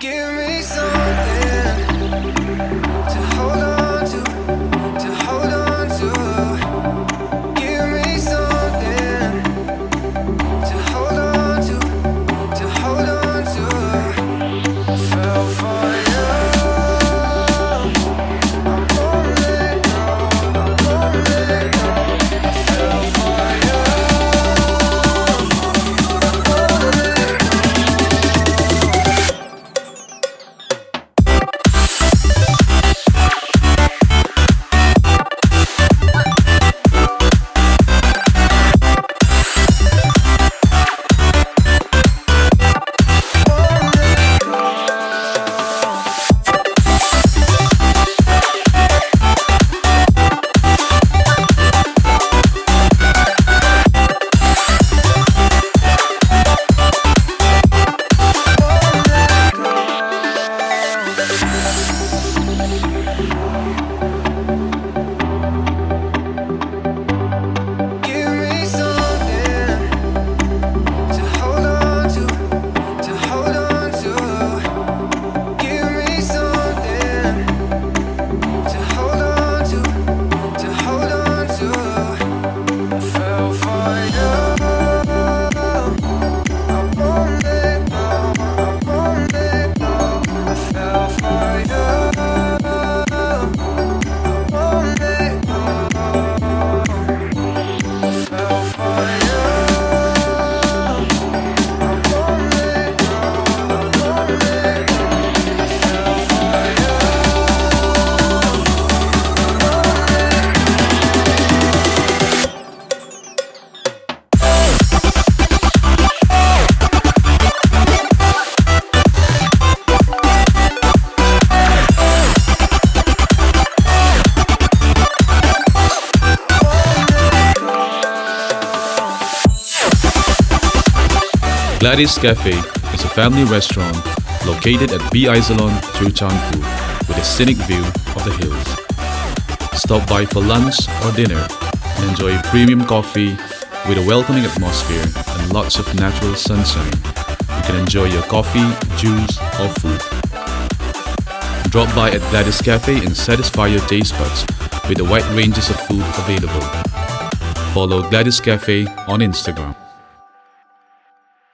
Give me something to hold on to hold on to. Give me something to hold on to hold on to. I fell for you. I won't let go. I won't let go. I fell for you. I won't let go. Glady'S Cafe is a family restaurant located at Aijalon, Churachandpur, with a scenic view of the hills. Stop by for lunch or dinner and enjoy premium coffee with a welcoming atmosphere and lots of natural sunshine. You can enjoy your coffee, juice or food. Drop by at Glady'S Cafe and satisfy your taste buds with a wide ranges of food available. Follow Glady'S Cafe on Instagram.